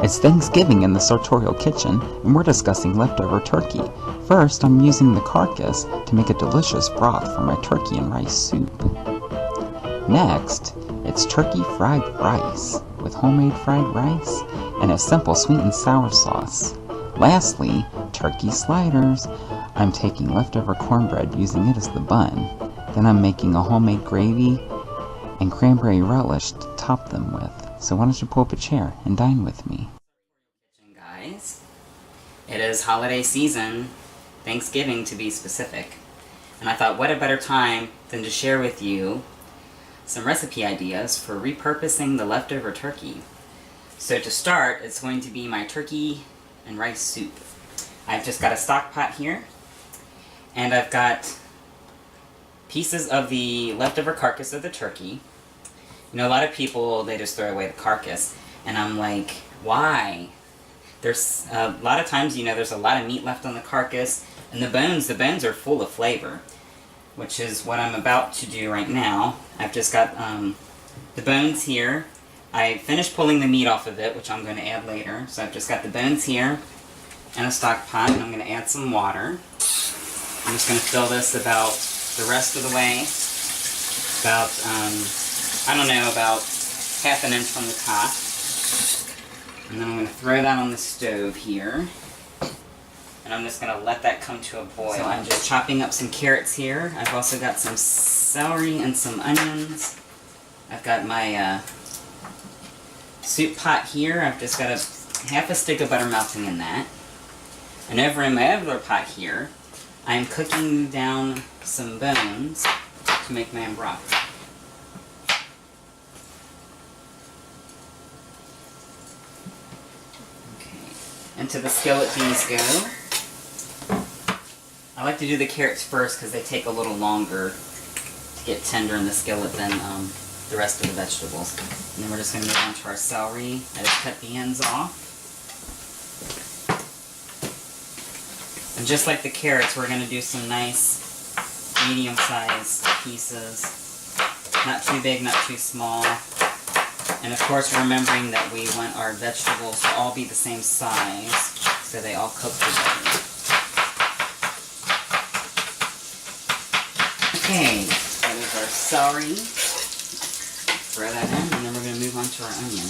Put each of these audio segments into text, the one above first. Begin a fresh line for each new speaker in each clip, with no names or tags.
It's Thanksgiving in the sartorial kitchen, and we're discussing leftover turkey. First, I'm using the carcass to make a delicious broth for my turkey and rice soup. Next, it's turkey fried rice with homemade fried rice and a simple sweet and sour sauce. Lastly, turkey sliders. I'm taking leftover cornbread, using it as the bun. Then I'm making a homemade gravy and cranberry relish to top them with. So why don't you pull up a chair and dine with me?
Guys, it is holiday season, Thanksgiving to be specific, and I thought what a better time than to share with you some recipe ideas for repurposing the leftover turkey. So to start, it's going to be my turkey and rice soup. I've just got a stock pot here, and I've got pieces of the leftover carcass of the turkey. You know, a lot of people, they just throw away the carcass, and I'm like, why? There's a lot of times, you know, there's a lot of meat left on the carcass, and the bones are full of flavor, which is what I'm about to do right now. I've just got the bones here. I finished pulling the meat off of it, which I'm going to add later. So I've just got the bones here and a stock pot, and I'm going to add some water. I'm just going to fill this about the rest of the way, about I don't know, about half an inch from the top. And then I'm going to throw that on the stove here. And I'm just going to let that come to a boil. So I'm just chopping up some carrots here. I've also got some celery and some onions. I've got my soup pot here. I've just got half a stick of butter melting in that. And over in my other pot here, I'm cooking down some bones to make my broth. Into the skillet these go. I like to do the carrots first because they take a little longer to get tender in the skillet than the rest of the vegetables. And then we're just going to move on to our celery. I just cut the ends off. And just like the carrots, we're going to do some nice medium-sized pieces. Not too big, not too small. And of course, remembering that we want our vegetables to all be the same size, so they all cook together. Okay, that is our celery. Throw that in, and then we're going to move on to our onion.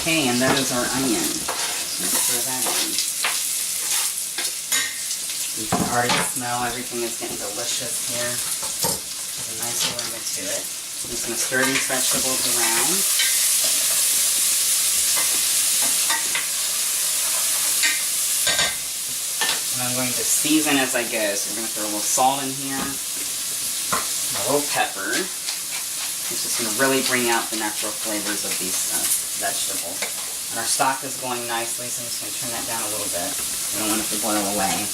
Okay, and that is our onion. Let's throw that in. You can already smell everything is getting delicious here. There's a nice aroma to it. I'm just going to stir these vegetables around. And I'm going to season as I go. So we're going to throw a little salt in here, a little pepper. It's just going to really bring out the natural flavors of these vegetables. And our stock is going nicely, so I'm just going to turn that down a little bit. We don't want it to boil away.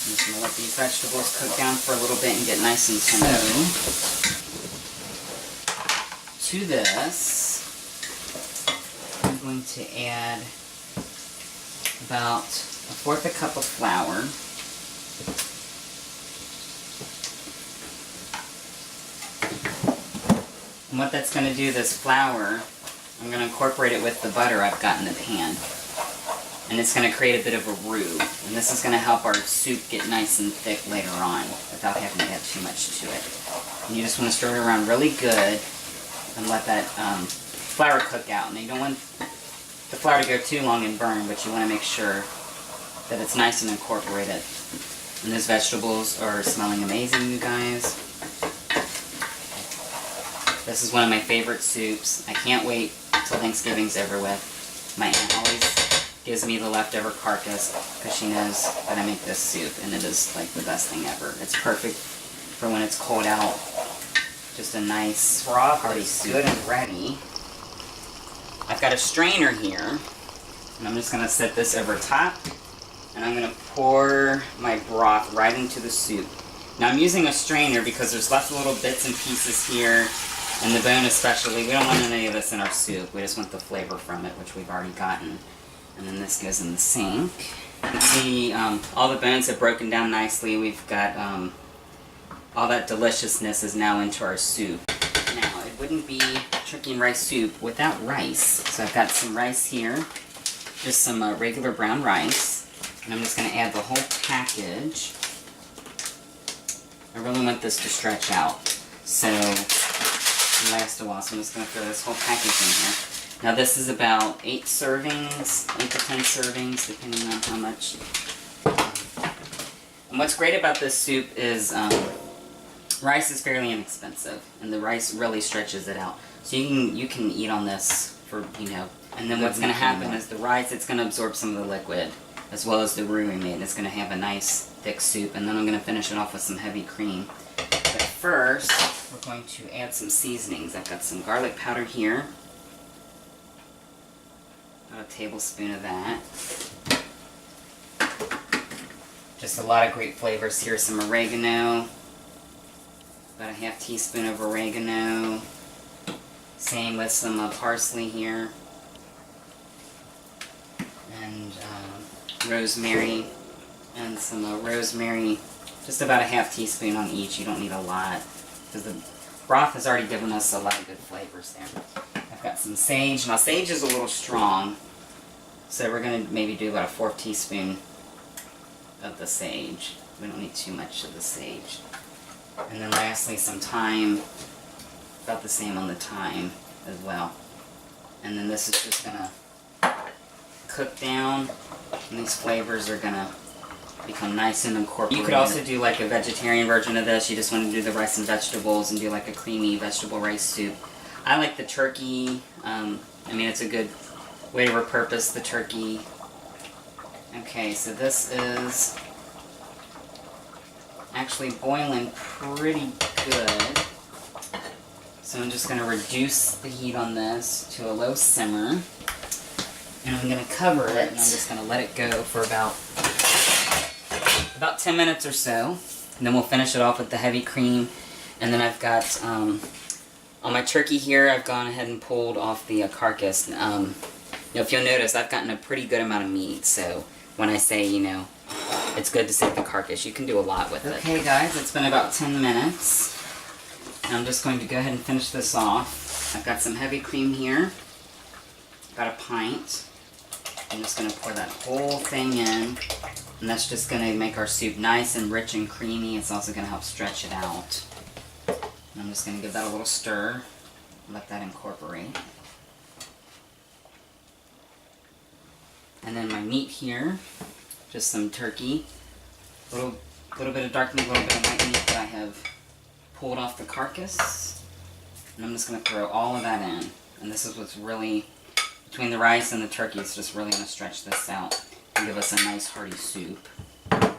I'm just going to let these vegetables cook down for a little bit and get nice and tender. To this, I'm going to add about 1/4 cup of flour. And what that's going to do, this flour, I'm going to incorporate it with the butter I've got in the pan. And it's going to create a bit of a roux. And this is going to help our soup get nice and thick later on without having to add too much to it. And you just want to stir it around really good and let that flour cook out. And you don't want the flour to go too long and burn, but you want to make sure that it's nice and incorporated. And those vegetables are smelling amazing, you guys. This is one of my favorite soups. I can't wait till Thanksgiving's over with. My aunt always gives me the leftover carcass because she knows that I make this soup, and it is like the best thing ever. It's perfect for when it's cold out. Just a nice hearty soup. Good and ready. I've got a strainer here, and I'm just going to set this over top. and I'm going to pour my broth right into the soup. Now I'm using a strainer because there's lots of little bits and pieces here, and the bone especially. We don't want any of this in our soup. We just want the flavor from it, which we've already gotten. And then this goes in the sink. You can see all the bones have broken down nicely. We've got all that deliciousness is now into our soup. Now, it wouldn't be turkey and rice soup without rice. So I've got some rice here, just some regular brown rice. And I'm just going to add the whole package. I really want this to stretch out, so it lasts a while. So I'm just going to throw this whole package in here. Now this is about 8 servings, 8 to 10 servings, depending on how much. And what's great about this soup is rice is fairly inexpensive, and the rice really stretches it out. So you can eat on this for, you know, and then what's going to happen is the rice, it's going to absorb some of the liquid, as well as the roux we made. It's going to have a nice thick soup, and then I'm going to finish it off with some heavy cream. But first, we're going to add some seasonings. I've got some garlic powder here. About a tablespoon of that. Just a lot of great flavors here. Some oregano. About a half teaspoon of oregano. Same with some parsley here. And rosemary. And some rosemary. Just about a half teaspoon on each. You don't need a lot, because the broth has already given us a lot of good flavors there. I've got some sage. Now sage is a little strong, so we're going to maybe do about a 4th teaspoon of the sage. We don't need too much of the sage. And then lastly some thyme, about the same on the thyme as well. And then this is just going to cook down, and these flavors are going to become nice and incorporated. You could also do like a vegetarian version of this. You just want to do the rice and vegetables and do like a creamy vegetable rice soup. I like the turkey. I mean, it's a good way to repurpose the turkey. Okay, so this is actually boiling pretty good. So I'm just going to reduce the heat on this to a low simmer. And I'm going to cover it, and I'm just going to let it go for about 10 minutes or so. And then we'll finish it off with the heavy cream. And then I've got, on my turkey here, I've gone ahead and pulled off the carcass. You know, if you'll notice, I've gotten a pretty good amount of meat. So when I say, you know, it's good to save the carcass, you can do a lot with it. Okay guys, it's been about 10 minutes. And I'm just going to go ahead and finish this off. I've got some heavy cream here. About a pint. I'm just going to pour that whole thing in. And that's just going to make our soup nice and rich and creamy. It's also going to help stretch it out. And I'm just going to give that a little stir. Let that incorporate. And then my meat here. Just some turkey. A little bit of dark meat, a little bit of white meat that I have pulled off the carcass. And I'm just going to throw all of that in. And this is what's really, between the rice and the turkey, it's just really going to stretch this out and give us a nice hearty soup. I'm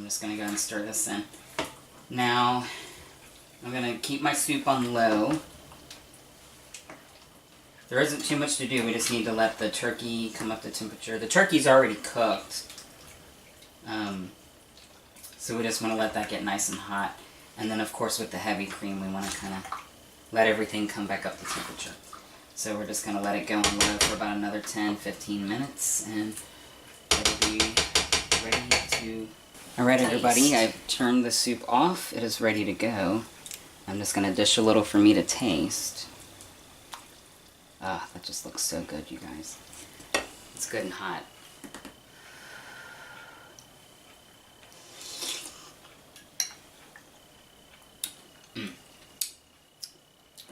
just going to go and stir this in. Now, I'm going to keep my soup on low. There isn't too much to do. We just need to let the turkey come up to temperature. The turkey's already cooked. So we just want to let that get nice and hot. And then, of course, with the heavy cream, we want to kind of let everything come back up to temperature. So we're just going to let it go on low for about another 10-15 minutes, and it'll be ready to... Alright everybody, I've turned the soup off. It is ready to go. I'm just going to dish a little for me to taste. Ah, that just looks so good, you guys. It's good and hot.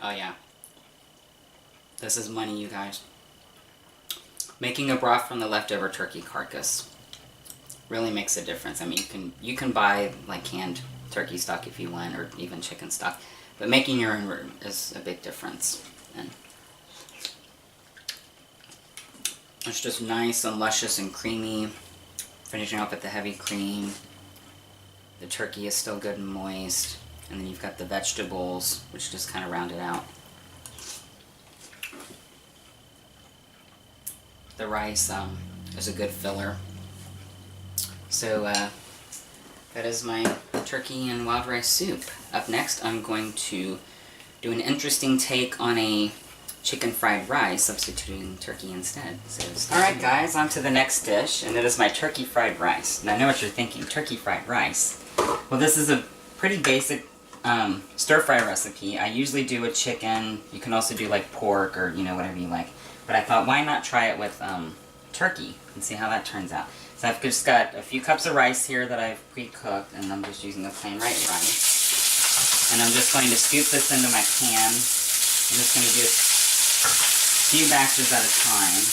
Oh yeah. This is money, you guys. Making a broth from the leftover turkey carcass really makes a difference. I mean, you can buy like canned turkey stock if you want, or even chicken stock, but making your own is a big difference. And it's just nice and luscious and creamy. Finishing off with the heavy cream. The turkey is still good and moist. And then you've got the vegetables, which just kind of round it out. The rice, as a good filler. So that is my turkey and wild rice soup. Up next, I'm going to do an interesting take on a chicken fried rice, substituting turkey instead. So alright guys, on to the next dish, and it is my turkey fried rice. Now I know what you're thinking, turkey fried rice. Well, this is a pretty basic stir-fry recipe. I usually do a chicken. You can also do like pork or, you know, whatever you like. But I thought, why not try it with turkey and see how that turns out. So I've just got a few cups of rice here that I've pre-cooked, and I'm just using a plain white rice. And I'm just going to scoop this into my pan. I'm just going to do a few batches at a time.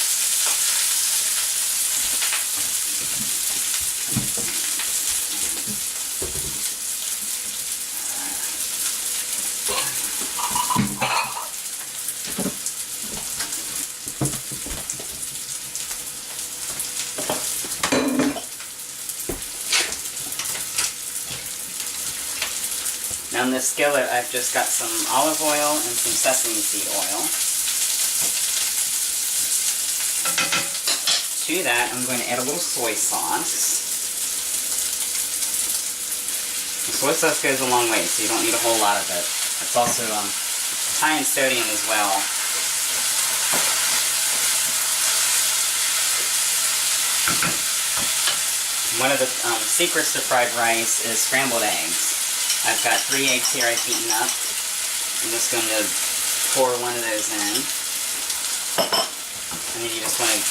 Now in this skillet, I've just got some olive oil and some sesame seed oil. To that, I'm going to add a little soy sauce. The soy sauce goes a long way, so you don't need a whole lot of it. It's also high in sodium as well. One of the secrets to fried rice is scrambled eggs. I've got 3 eggs here I've beaten up. I'm just going to pour one of those in. And then you just want to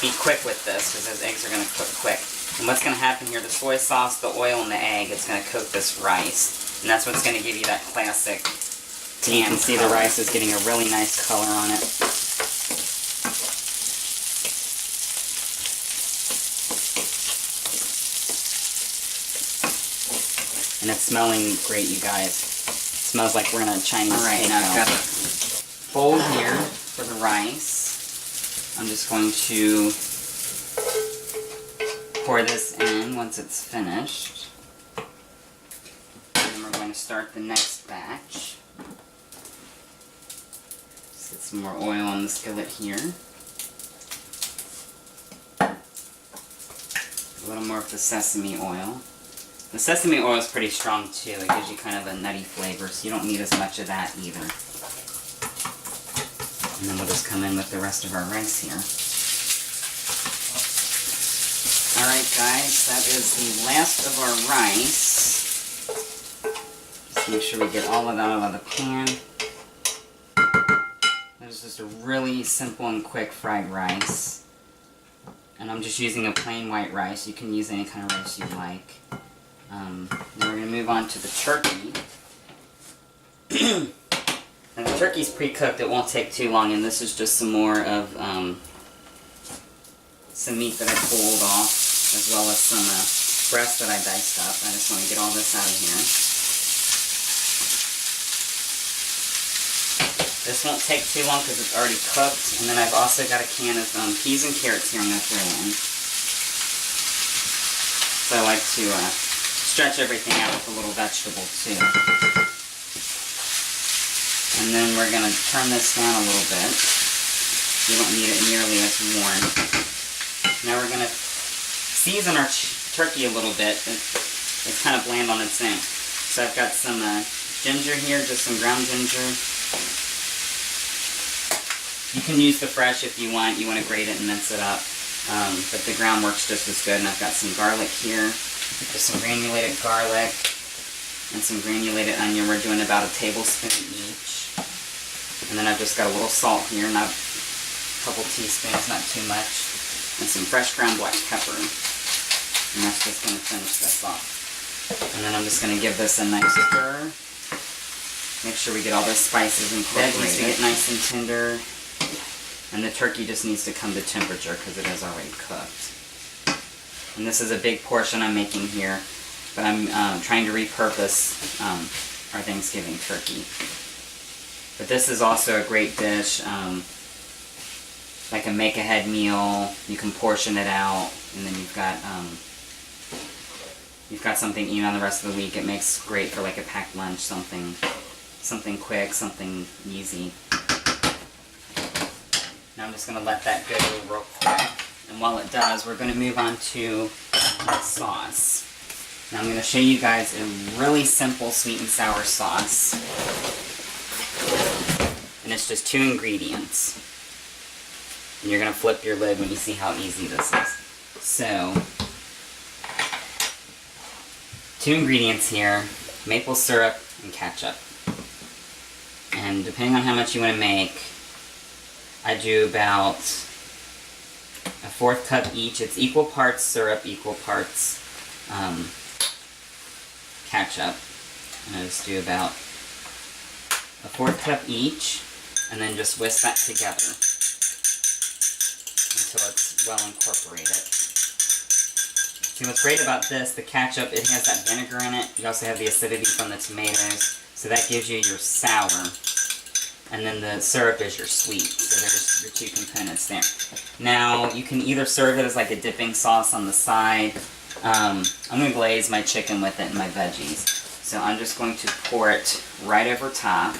be quick with this, because those eggs are going to cook quick. And what's going to happen here, the soy sauce, the oil, and the egg, it's going to coat this rice. And that's what's going to give you that classic tan. You can see the rice is getting a really nice color on it. And it's smelling great, you guys. It smells like we're in a Chinese takeout. Alright, now I've got a bowl here for the rice. I'm just going to pour this in once it's finished. And then we're going to start the next batch. Just get some more oil on the skillet here. A little more of the sesame oil. The sesame oil is pretty strong too. It gives you kind of a nutty flavor, so you don't need as much of that either. And then we'll just come in with the rest of our rice here. Alright guys, that is the last of our rice. Just make sure we get all of that out of the pan. That is just a really simple and quick fried rice. And I'm just using a plain white rice. You can use any kind of rice you like. Then we're going to move on to the turkey. And the turkey's pre-cooked, it won't take too long, and this is just some more of some meat that I pulled off, as well as some breast that I diced up. I just want to get all this out of here. This won't take too long because it's already cooked, and then I've also got a can of peas and carrots here I'm going to throw in. So I like to stretch everything out with a little vegetable too. And then we're going to turn this down a little bit. You don't need it nearly as warm. Now we're going to season our turkey a little bit. It's kind of bland on its own. So I've got some ginger here, just some ground ginger. You can use the fresh if you want. You want to grate it and mince it up. But the ground works just as good. And I've got some garlic here. Just some granulated garlic and some granulated onion. We're doing about a tablespoon each. And then I've just got a little salt here, not a couple teaspoons, not too much. And some fresh ground black pepper. And that's just going to finish this off. And then I'm just going to give this a nice stir. Make sure we get all those spices incorporated. That needs to get nice and tender. And the turkey just needs to come to temperature because it is already cooked. And this is a big portion I'm making here, but I'm trying to repurpose our Thanksgiving turkey. But this is also a great dish, like a make-ahead meal. You can portion it out, and then you've got something eaten on the rest of the week. It makes great for like a packed lunch, something quick, something easy. Now I'm just going to let that go real quick. And while it does, we're going to move on to the sauce. Now I'm going to show you guys a really simple sweet and sour sauce. And it's just 2 ingredients. And you're going to flip your lid when you see how easy this is. So, 2 ingredients here, maple syrup and ketchup. And depending on how much you want to make, I do about 1/4 cup each. It's equal parts syrup, equal parts ketchup. And I just do about 1/4 cup each, and then just whisk that together until it's well incorporated. See, what's great about this, the ketchup, it has that vinegar in it. You also have the acidity from the tomatoes, so that gives you your sour. And then the syrup is your sweet, so there's your 2 components there. Now, you can either serve it as like a dipping sauce on the side. I'm going to glaze my chicken with it and my veggies. So I'm just going to pour it right over top.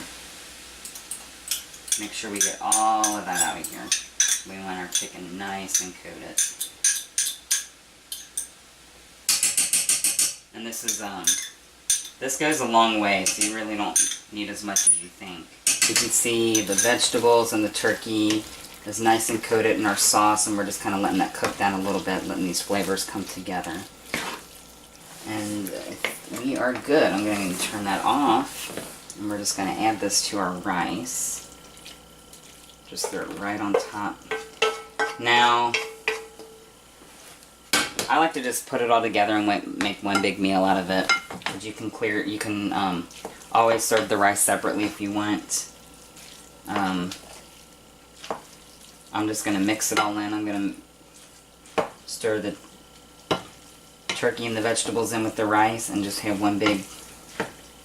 Make sure we get all of that out of here. We want our chicken nice and coated. And this is, this goes a long way, so you really don't need as much as you think. You can see the vegetables and the turkey is nice and coated in our sauce, and we're just kind of letting that cook down a little bit, letting these flavors come together. And we are good. I'm going to turn that off, and we're just going to add this to our rice. Just throw it right on top. Now, I like to just put it all together and make one big meal out of it. But you can always serve the rice separately if you want. I'm just going to mix it all in. I'm going to stir the turkey and the vegetables in with the rice and just have one big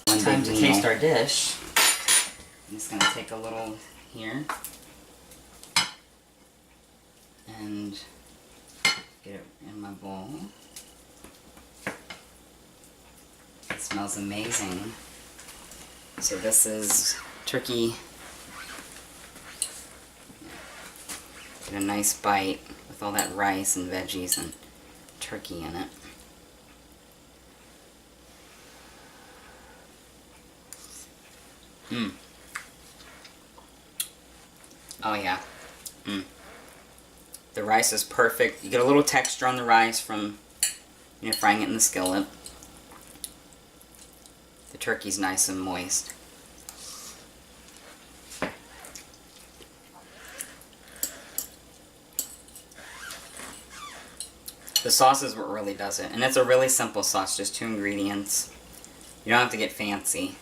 meal. Time to taste our dish. I'm just going to take a little here and get it in my bowl. It smells amazing. So this is turkey. Get a nice bite with all that rice and veggies and turkey in it. Oh yeah. The rice is perfect. You get a little texture on the rice from frying it in the skillet. The turkey's nice and moist. The sauce is what really does it. And it's a really simple sauce, just 2 ingredients. You don't have to get fancy.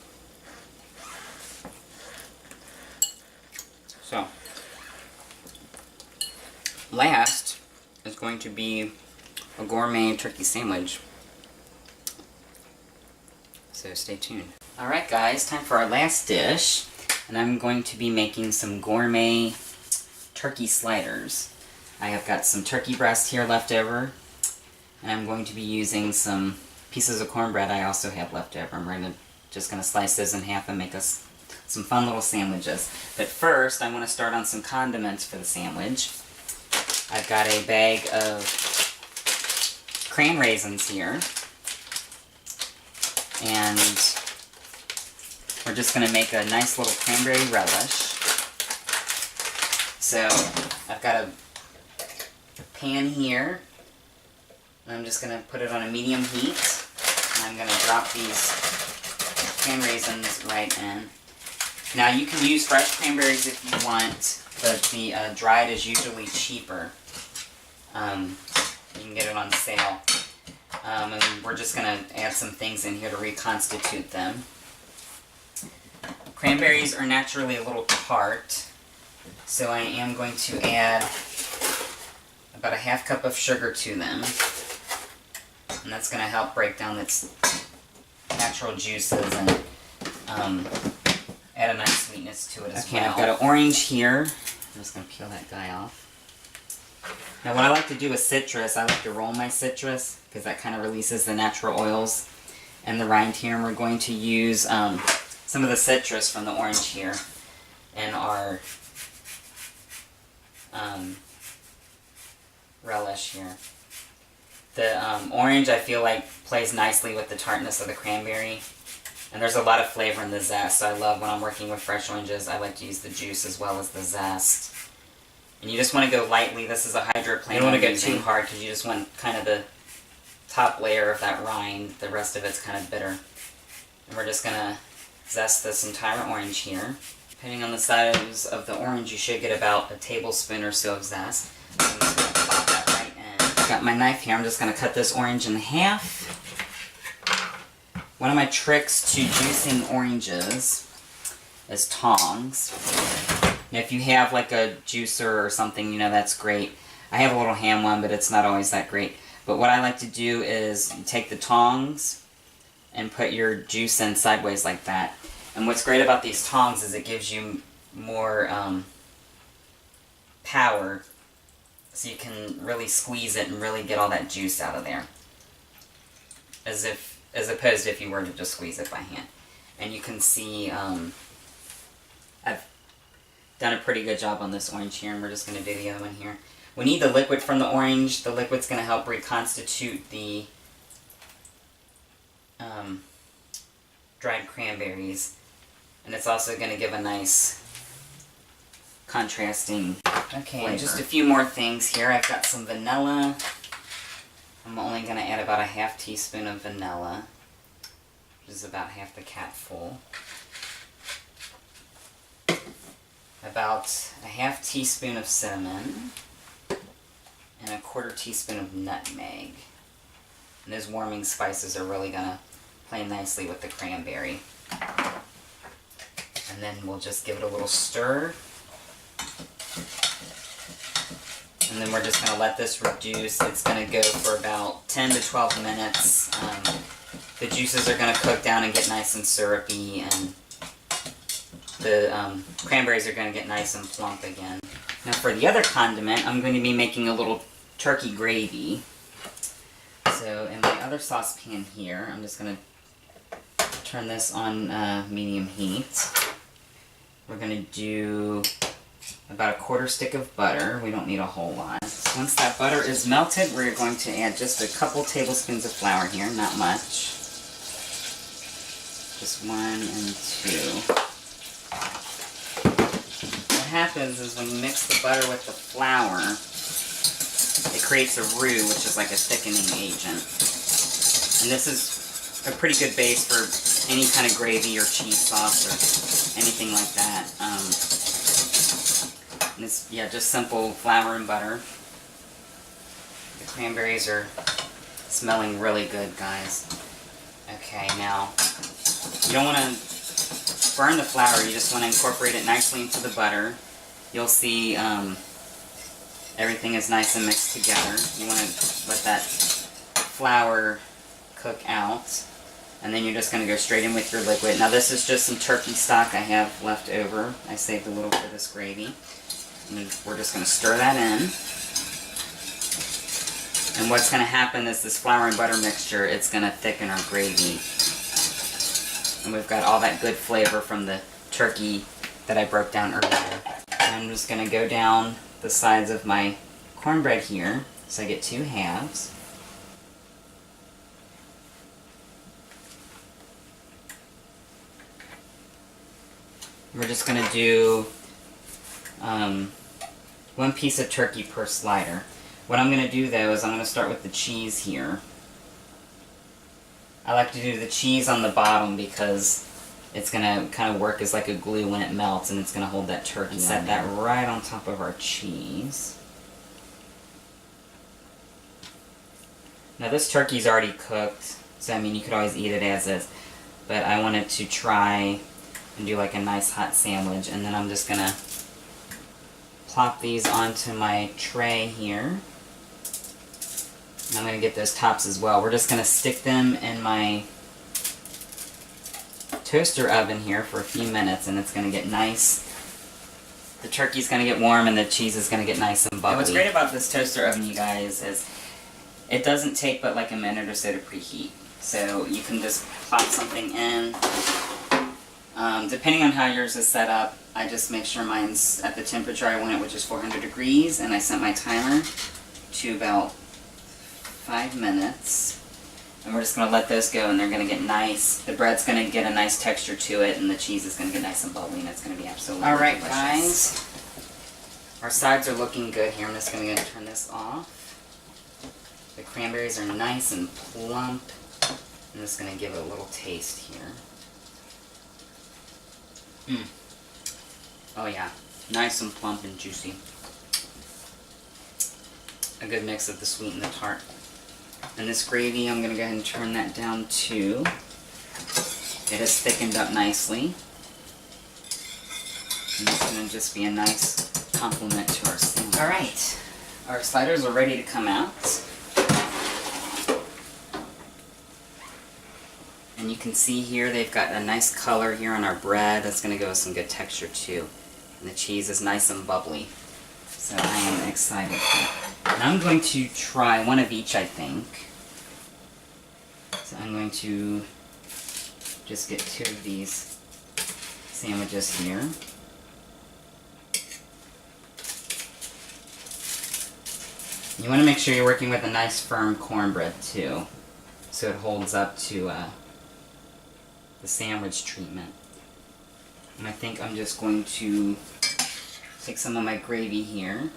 So, last is going to be a gourmet turkey sandwich. So stay tuned. Alright guys, time for our last dish. And I'm going to be making some gourmet turkey sliders. I have got some turkey breast here left over. And I'm going to be using some pieces of cornbread I also have left over. I'm just going to slice those in half and make us some fun little sandwiches. But first, I want to start on some condiments for the sandwich. I've got a bag of cran raisins here. And we're just going to make a nice little cranberry relish. So, I've got a pan here. I'm just going to put it on a medium heat, and I'm going to drop these cran raisins right in. Now you can use fresh cranberries if you want, but the dried is usually cheaper. You can get it on sale. And we're just going to add some things in here to reconstitute them. Cranberries are naturally a little tart, so I am going to add about a 1/2 cup of sugar to them. And that's going to help break down its natural juices and add a nice sweetness to it as well. I've got an orange here. I'm just going to peel that guy off. Now what I like to do with citrus, I like to roll my citrus because that kind of releases the natural oils and the rind here. And we're going to use some of the citrus from the orange here in our relish here. The orange I feel like plays nicely with the tartness of the cranberry. And there's a lot of flavor in the zest, so I love when I'm working with fresh oranges, I like to use the juice as well as the zest. And you just want to go lightly. This is a hydroplane. You don't want to go too hard because you just want kind of the top layer of that rind. The rest of it's kind of bitter. And we're just going to zest this entire orange here. Depending on the size of the orange, you should get about a tablespoon or so of zest. So I'm just going to pop that right in. Got my knife here. I'm just going to cut this orange in half. One of my tricks to juicing oranges is tongs. Now, if you have like a juicer or something, you know, that's great. I have a little hand one, but it's not always that great. But what I like to do is you take the tongs and put your juice in sideways like that. And what's great about these tongs is it gives you more power, so you can really squeeze it and really get all that juice out of there. As opposed to if you were to just squeeze it by hand. And you can see I've done a pretty good job on this orange here, and we're just going to do the other one here. We need the liquid from the orange. The liquid's going to help reconstitute the dried cranberries. And it's also going to give a nice contrasting flavor. Just a few more things here. I've got some vanilla. I'm only going to add about a half teaspoon of vanilla, which is about half the capful. About a half teaspoon of cinnamon, and a quarter teaspoon of nutmeg. And those warming spices are really going to play nicely with the cranberry. And then we'll just give it a little stir. And then we're just going to let this reduce. It's going to go for about 10 to 12 minutes. The juices are going to cook down and get nice and syrupy, and the cranberries are going to get nice and plump again. Now for the other condiment, I'm going to be making a little turkey gravy. So in my other saucepan here, I'm just going to turn this on medium heat. We're going to do about a quarter stick of butter. We don't need a whole lot. Once that butter is melted, we're going to add just a couple tablespoons of flour here, not much. Just 1 and 2. What happens is when you mix the butter with the flour, it creates a roux, which is like a thickening agent. And this is a pretty good base for any kind of gravy or cheese sauce or anything like that. And it's, yeah, just simple flour and butter. The cranberries are smelling really good, guys. Okay, now, you don't want to burn the flour, you just want to incorporate it nicely into the butter. You'll see everything is nice and mixed together. You want to let that flour cook out, and then you're just going to go straight in with your liquid. Now this is just some turkey stock I have left over. I saved a little for this gravy. And we're just going to stir that in. And what's going to happen is this flour and butter mixture, it's going to thicken our gravy. And we've got all that good flavor from the turkey that I broke down earlier. And I'm just going to go down the sides of my cornbread here, so I get 2 halves. We're just going to do 1 piece of turkey per slider. What I'm going to do though is I'm going to start with the cheese here. I like to do the cheese on the bottom because it's going to kind of work as like a glue when it melts, and it's going to hold that turkey. Set that right on top of our cheese. Now this turkey's already cooked, so I mean you could always eat it as is, but I wanted to try and do like a nice hot sandwich, and then I'm just going to plop these onto my tray here. And I'm going to get those tops as well. We're just going to stick them in my toaster oven here for a few minutes, and it's going to get nice. The turkey's going to get warm, and the cheese is going to get nice and bubbly. And what's great about this toaster oven, you guys, is it doesn't take but like a minute or so to preheat. So you can just plop something in. Depending on how yours is set up, I just make sure mine's at the temperature I want it, which is 400 degrees, and I set my timer. to about 5 minutes. And we're just going to let those go, and they're going to get nice. The bread's going to get a nice texture to it, and the cheese is going to get nice and bubbly, and it's going to be absolutely delicious. Alright guys, our sides are looking good here. I'm just going to turn this off. The cranberries are nice and plump. I'm just going to give it a little taste here. Oh yeah, nice and plump and juicy. A good mix of the sweet and the tart. And this gravy, I'm going to go ahead and turn that down too. It has thickened up nicely. And it's going to just be a nice complement to our sandwich. Alright, our sliders are ready to come out. And you can see here they've got a nice color here on our bread. That's going to give us some good texture too. And the cheese is nice and bubbly. So I am excited. And I'm going to try one of each, I think. So I'm going to just get 2 of these sandwiches here. You want to make sure you're working with a nice firm cornbread too, so it holds up to the sandwich treatment. And I think I'm just going to take some of my gravy here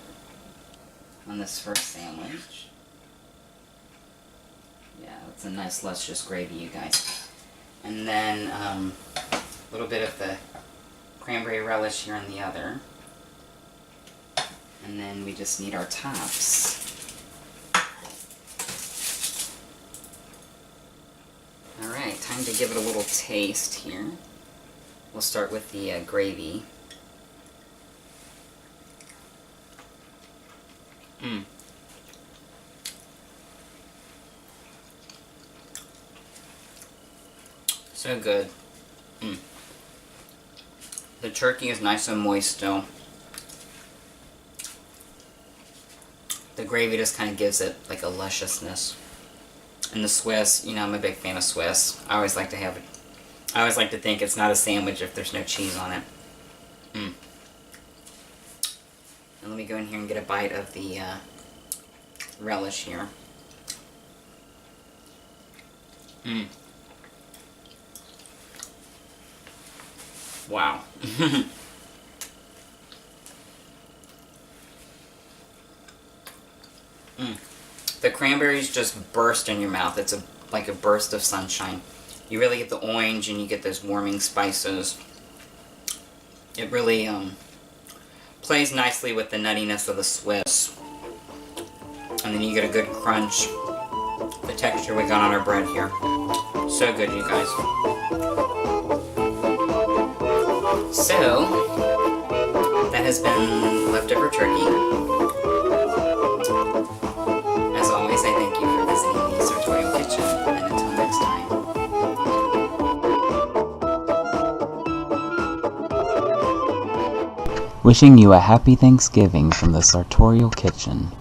on this first sandwich. Yeah, it's a nice luscious gravy, you guys. And then a little bit of the cranberry relish here on the other. And then we just need our tops. Alright, time to give it a little taste here. We'll start with the gravy. So good. The turkey is nice and moist still. The gravy just kind of gives it like a lusciousness. And the Swiss, you know, I'm a big fan of Swiss. I always like to have it. I always like to think it's not a sandwich if there's no cheese on it. And let me go in here and get a bite of the relish here. Wow. The cranberries just burst in your mouth. It's like a burst of sunshine. You really get the orange and you get those warming spices. It really plays nicely with the nuttiness of the Swiss. And then you get a good crunch. The texture we got on our bread here. So good, you guys. So, that has been leftover turkey. As always, I thank you for visiting the Sartorial Kitchen, and until next time.
Wishing you a happy Thanksgiving from the Sartorial Kitchen.